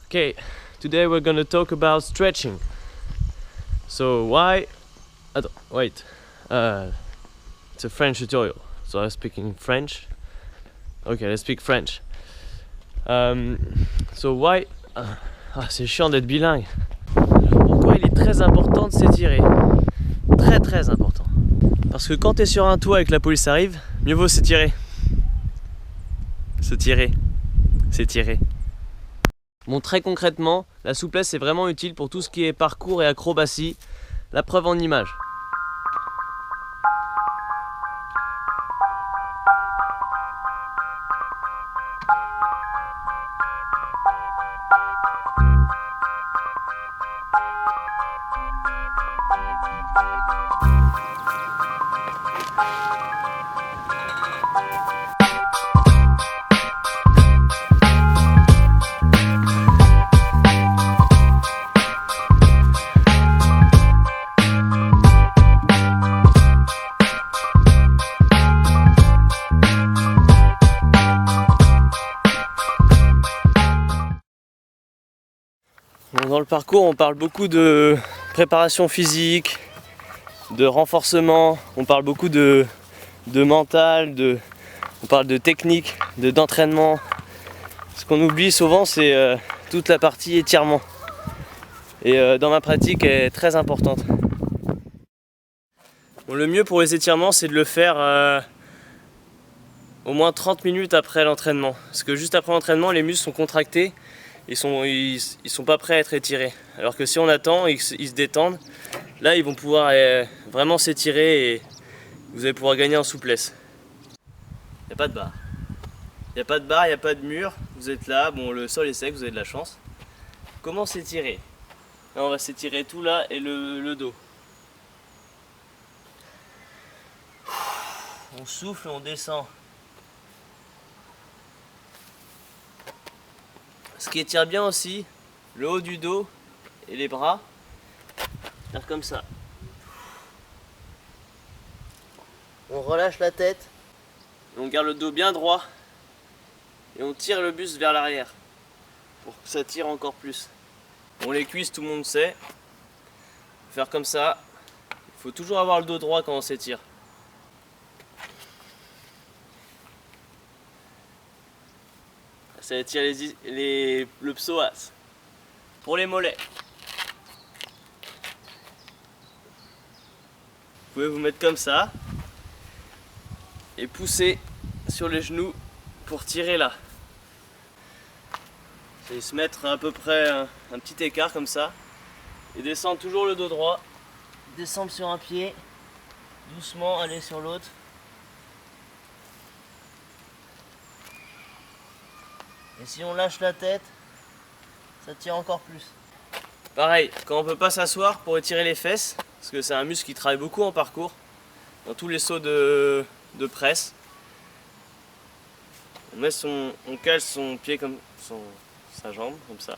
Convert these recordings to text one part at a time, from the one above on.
Okay, today we're gonna talk about stretching. So why? Wait, it's a French tutorial, so I'm speaking French. Okay, let's speak French. So why? C'est chiant d'être bilingue. Pourquoi il est très important de s'étirer? Très très important. Parce que quand t'es sur un toit et que la police arrive, mieux vaut s'étirer. S'étirer. Bon, très concrètement, la souplesse est vraiment utile pour tout ce qui est parcours et acrobatie. La preuve en images. Dans le parcours, on parle beaucoup de préparation physique, de renforcement, on parle beaucoup de mental, on parle de technique, d'entraînement. Ce qu'on oublie souvent, c'est toute la partie étirement. Et dans ma pratique, elle est très importante. Bon, le mieux pour les étirements, c'est de le faire au moins 30 minutes après l'entraînement. Parce que juste après l'entraînement, les muscles sont contractés. Ils sont pas prêts à être étirés. Alors que si on attend, ils se détendent. Là, ils vont pouvoir vraiment s'étirer et vous allez pouvoir gagner en souplesse. Il n'y a pas de barre. Il n'y a pas de barre, il n'y a pas de mur. Vous êtes là, bon, le sol est sec, vous avez de la chance. Comment s'étirer? Là, on va s'étirer tout là et le dos. On souffle, on descend. Ce qui étire bien aussi, le haut du dos et les bras, faire comme ça. On relâche la tête, on garde le dos bien droit et on tire le buste vers l'arrière pour que ça tire encore plus. Bon, les cuisses, tout le monde sait. Faire comme ça, il faut toujours avoir le dos droit quand on s'étire. Ça étire le psoas. Pour les mollets, vous pouvez vous mettre comme ça et pousser sur les genoux pour tirer là. C'est se mettre à peu près un petit écart comme ça et descendre toujours le dos droit. Descendre sur un pied, doucement aller sur l'autre. Et si on lâche la tête, ça tire encore plus. Pareil, quand on ne peut pas s'asseoir pour étirer les fesses, parce que c'est un muscle qui travaille beaucoup en parcours, dans tous les sauts de presse, on cale son pied comme sa jambe, comme ça,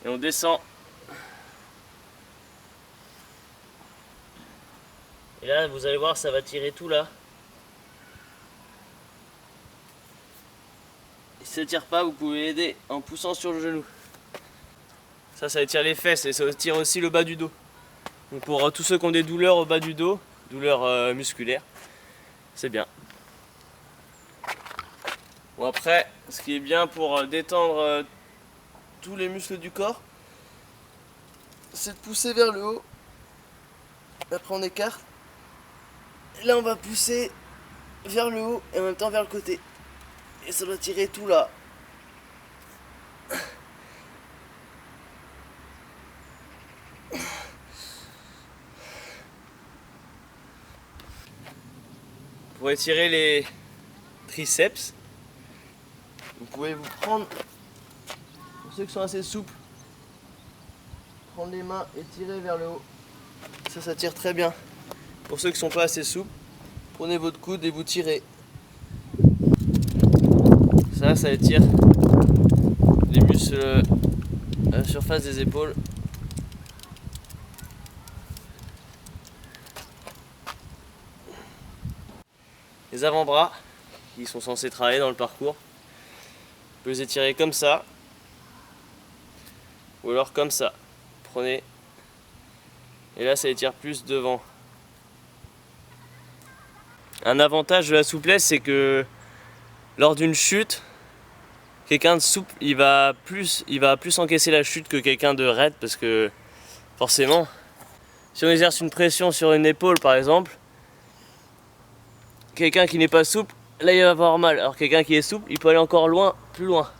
et on descend. Et là, vous allez voir, ça va tirer tout là. Si ça ne tire pas, vous pouvez aider en poussant sur le genou. Ça étire les fesses et ça étire aussi le bas du dos. Donc pour tous ceux qui ont des douleurs au bas du dos, douleurs musculaires, c'est bien. Bon, après, ce qui est bien pour détendre tous les muscles du corps, c'est de pousser vers le haut. Après on écarte. Et là on va pousser vers le haut et en même temps vers le côté. Et ça doit tirer tout là. Pour étirer les triceps, vous pouvez vous prendre, pour ceux qui sont assez souples, prendre les mains et tirer vers le haut. Ça tire très bien. Pour ceux qui ne sont pas assez souples, prenez votre coude et vous tirez. Ça étire les muscles à la surface des épaules. Les avant-bras, qui sont censés travailler dans le parcours, vous pouvez les étirer comme ça. Ou alors comme ça. Prenez. Et là ça étire plus devant. Un avantage de la souplesse, c'est que lors d'une chute, quelqu'un de souple, il va plus encaisser la chute que quelqu'un de raide, parce que forcément, si on exerce une pression sur une épaule par exemple, quelqu'un qui n'est pas souple, là il va avoir mal, alors quelqu'un qui est souple, il peut aller encore plus loin.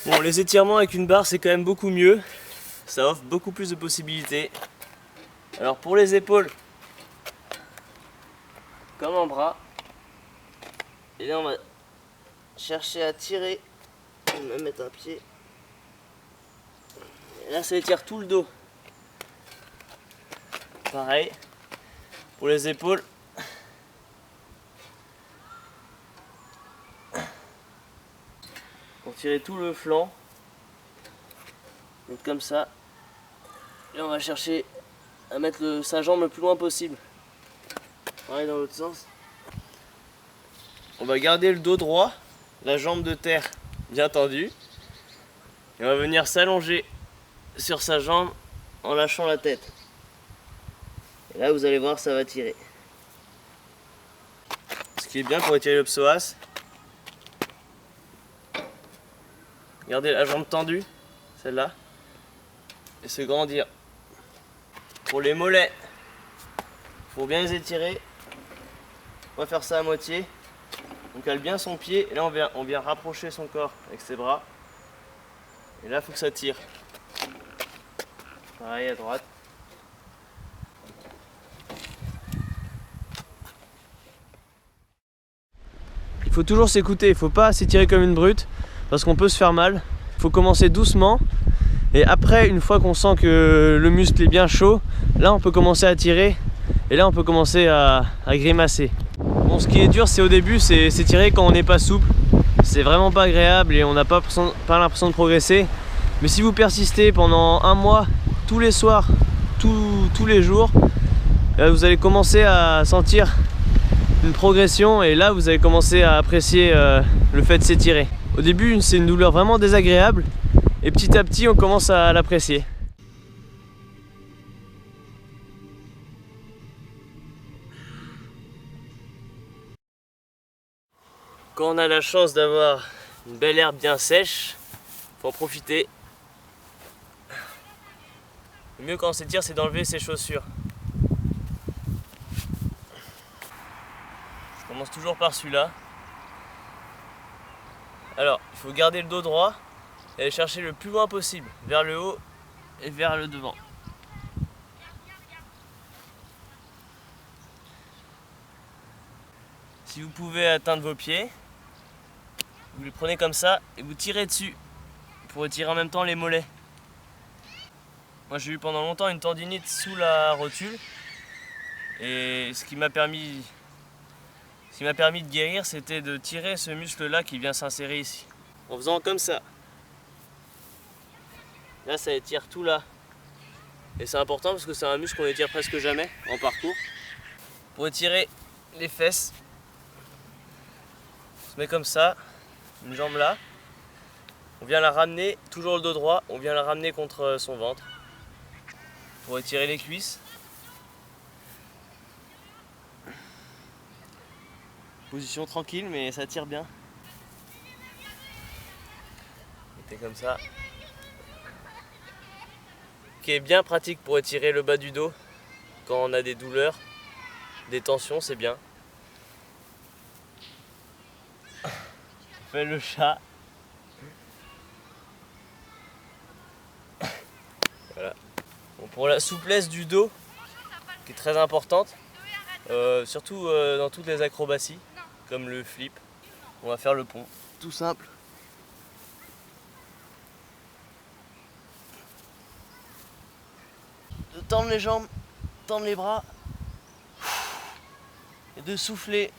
Bon, les étirements avec une barre c'est quand même beaucoup mieux, ça offre beaucoup plus de possibilités. Alors pour les épaules, comme en bras, et là on va chercher à tirer, on va mettre un pied, et là ça étire tout le dos. Pareil, pour les épaules, pour tirer tout le flanc, donc comme ça, et on va chercher à mettre sa jambe le plus loin possible. Pareil dans l'autre sens. On va garder le dos droit, la jambe de terre bien tendue, et on va venir s'allonger sur sa jambe en lâchant la tête. Et là vous allez voir, ça va tirer. Ce qui est bien pour étirer le psoas, gardez la jambe tendue, celle-là, et se grandir. Pour les mollets, il faut bien les étirer. On va faire ça à moitié. On cale bien son pied et là on vient rapprocher son corps avec ses bras. Et là il faut que ça tire. Pareil à droite. Il faut toujours s'écouter, il ne faut pas s'étirer comme une brute parce qu'on peut se faire mal. Il faut commencer doucement et après, une fois qu'on sent que le muscle est bien chaud, là on peut commencer à tirer et là on peut commencer à grimacer. Bon, ce qui est dur, c'est au début, c'est s'étirer quand on n'est pas souple. C'est vraiment pas agréable et on n'a pas l'impression de progresser. Mais si vous persistez pendant un mois, tous les soirs, tous les jours, vous allez commencer à sentir une progression et là vous allez commencer à apprécier le fait de s'étirer. Au début, c'est une douleur vraiment désagréable et petit à petit on commence à l'apprécier. Quand on a la chance d'avoir une belle herbe bien sèche, faut en profiter. Le mieux quand on s'étire, c'est d'enlever ses chaussures. Je commence toujours par celui-là. Alors, il faut garder le dos droit et aller chercher le plus loin possible, vers le haut et vers le devant. Si vous pouvez atteindre vos pieds, vous les prenez comme ça et vous tirez dessus pour étirer en même temps les mollets. Moi j'ai eu pendant longtemps une tendinite sous la rotule et ce qui m'a permis de guérir, c'était de tirer ce muscle là qui vient s'insérer ici. En faisant comme ça. Là ça étire tout là. Et c'est important parce que c'est un muscle qu'on étire presque jamais en parcours. Pour étirer les fesses, on se met comme ça, une jambe là. On vient la ramener, toujours le dos droit, on vient la ramener contre son ventre. Pour étirer les cuisses. Position tranquille mais ça tire bien. Mettez comme ça. Qui est bien pratique pour étirer le bas du dos quand on a des douleurs, des tensions, c'est bien. On fait le chat. Voilà. Bon, pour la souplesse du dos, qui est très importante, surtout dans toutes les acrobaties, comme le flip, on va faire le pont. Tout simple. De tendre les jambes, tendre les bras, et de souffler.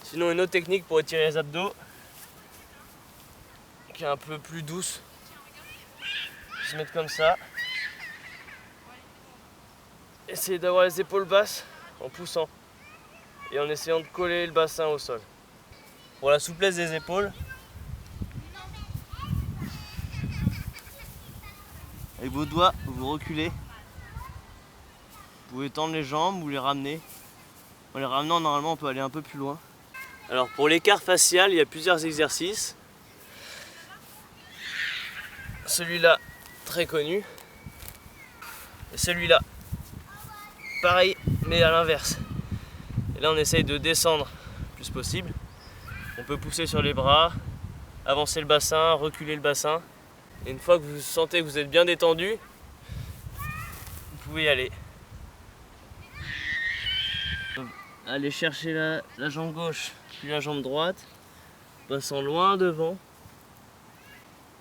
Sinon une autre technique pour étirer les abdos, qui est un peu plus douce, se mettre comme ça. Essayez d'avoir les épaules basses en poussant et en essayant de coller le bassin au sol. Pour la souplesse des épaules, Avec vos doigts, vous reculez. Vous pouvez tendre les jambes ou les ramener. En les ramenant, normalement, on peut aller un peu plus loin. Alors pour l'écart facial, il y a plusieurs exercices. Celui-là, très connu. Et celui-là, pareil, mais à l'inverse. Et là, on essaye de descendre le plus possible. On peut pousser sur les bras, avancer le bassin, reculer le bassin. Et une fois que vous sentez que vous êtes bien détendu, vous pouvez y aller. Allez chercher la jambe gauche, puis la jambe droite, passant loin devant.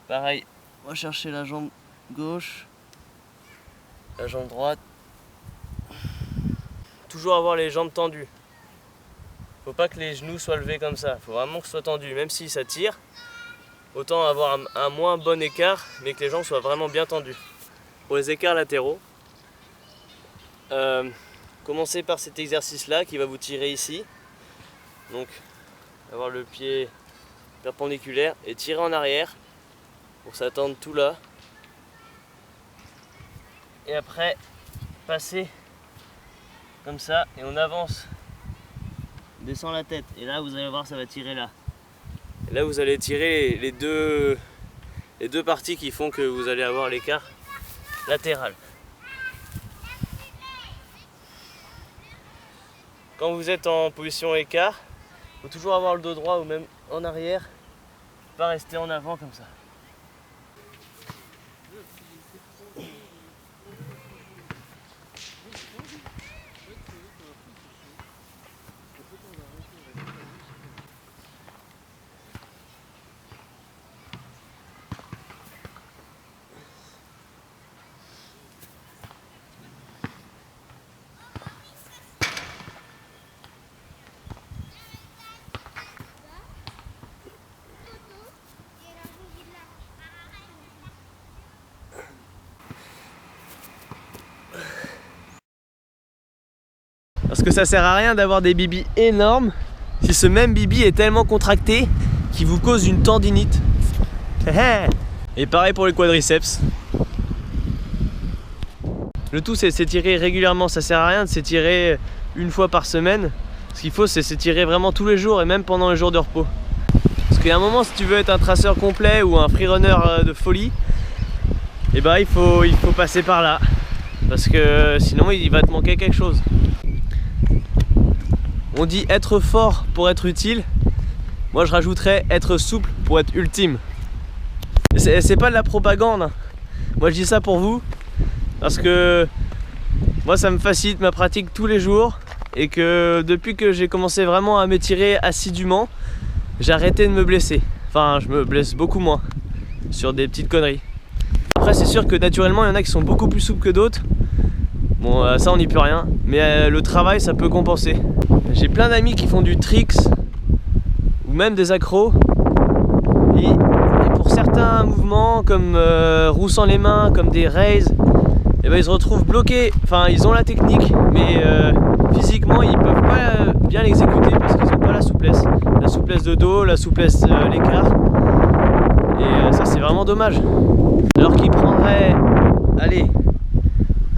Pareil, on va chercher la jambe gauche, la jambe droite. Toujours avoir les jambes tendues. Faut pas que les genoux soient levés comme ça, faut vraiment que ce soit tendu, même si ça tire. Autant avoir un moins bon écart, mais que les jambes soient vraiment bien tendues. Pour les écarts latéraux, commencez par cet exercice-là qui va vous tirer ici. Donc, avoir le pied perpendiculaire et tirer en arrière pour que ça tende tout là. Et après, passer comme ça et on avance. On descend la tête et là, vous allez voir, ça va tirer là. Et là, vous allez tirer les deux parties qui font que vous allez avoir l'écart latéral. Quand vous êtes en position écart, il faut toujours avoir le dos droit ou même en arrière, pas rester en avant comme ça. Parce que ça sert à rien d'avoir des bibis énormes si ce même bibi est tellement contracté qu'il vous cause une tendinite. Et pareil pour les quadriceps. Le tout c'est s'étirer régulièrement, ça sert à rien de s'étirer une fois par semaine. Ce qu'il faut c'est s'étirer vraiment tous les jours et même pendant les jours de repos. Parce qu'il y a un moment, si tu veux être un traceur complet ou un freerunner de folie, et ben il faut passer par là. Parce que sinon il va te manquer quelque chose. On dit être fort pour être utile. Moi je rajouterais être souple pour être ultime. C'est pas de la propagande. Moi je dis ça pour vous parce que moi ça me facilite ma pratique tous les jours et que depuis que j'ai commencé vraiment à m'étirer assidûment, j'ai arrêté de me blesser. Enfin je me blesse beaucoup moins sur des petites conneries. Après c'est sûr que naturellement il y en a qui sont beaucoup plus souples que d'autres. Bon ça on n'y peut rien, mais le travail ça peut compenser. J'ai plein d'amis qui font du tricks ou même des accros et pour certains mouvements comme roussant les mains, comme des raises, et ben ils se retrouvent bloqués, enfin ils ont la technique mais physiquement ils peuvent pas bien l'exécuter parce qu'ils n'ont pas la souplesse de dos, la souplesse l'écart et ça c'est vraiment dommage. Alors qu'ils prendraient, allez,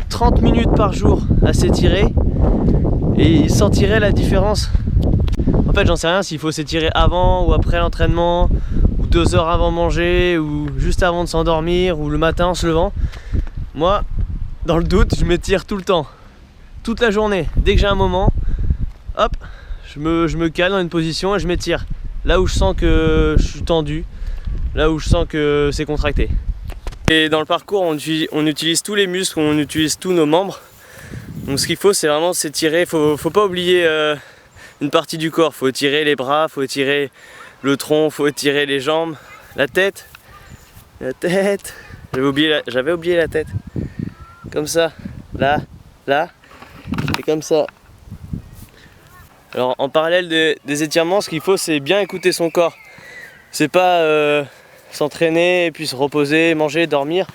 30 minutes par jour à s'étirer et ils sentiraient la différence. En fait j'en sais rien s'il faut s'étirer avant ou après l'entraînement ou 2 heures avant manger ou juste avant de s'endormir ou le matin en se levant. Moi dans le doute je m'étire tout le temps, toute la journée. Dès que j'ai un moment, hop, je me cale dans une position et je m'étire là où je sens que je suis tendu, là où je sens que c'est contracté. Et dans le parcours on utilise tous les muscles, on utilise tous nos membres. Donc ce qu'il faut c'est vraiment s'étirer, faut pas oublier une partie du corps, faut étirer les bras, faut étirer le tronc, faut étirer les jambes, la tête, j'avais oublié la tête, comme ça, là, et comme ça. Alors en parallèle des étirements, ce qu'il faut c'est bien écouter son corps, c'est pas s'entraîner et puis se reposer, manger, dormir.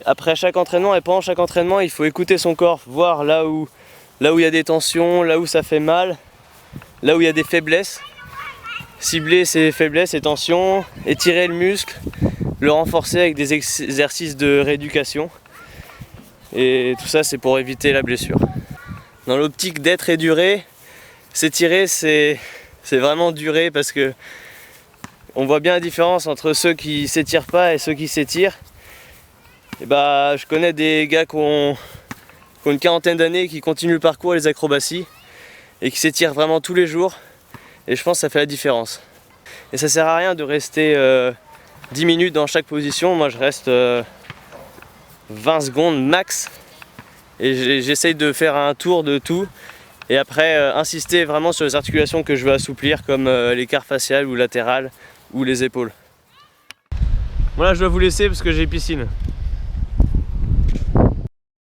Après chaque entraînement et pendant chaque entraînement, il faut écouter son corps, voir là où il y a des tensions, là où ça fait mal, là où il y a des faiblesses. Cibler ces faiblesses et tensions, étirer le muscle, le renforcer avec des exercices de rééducation. Et tout ça, c'est pour éviter la blessure. Dans l'optique d'être et durer, s'étirer, c'est vraiment durer parce que on voit bien la différence entre ceux qui s'étirent pas et ceux qui s'étirent. Et bah, je connais des gars qui ont une quarantaine d'années, qui continuent le parcours et les acrobaties et qui s'étirent vraiment tous les jours. Et je pense que ça fait la différence. Et ça sert à rien de rester 10 minutes dans chaque position. Moi, je reste 20 secondes max. Et j'essaye de faire un tour de tout. Et après, insister vraiment sur les articulations que je veux assouplir, comme l'écart facial ou latéral ou les épaules. Voilà, je dois vous laisser parce que j'ai piscine.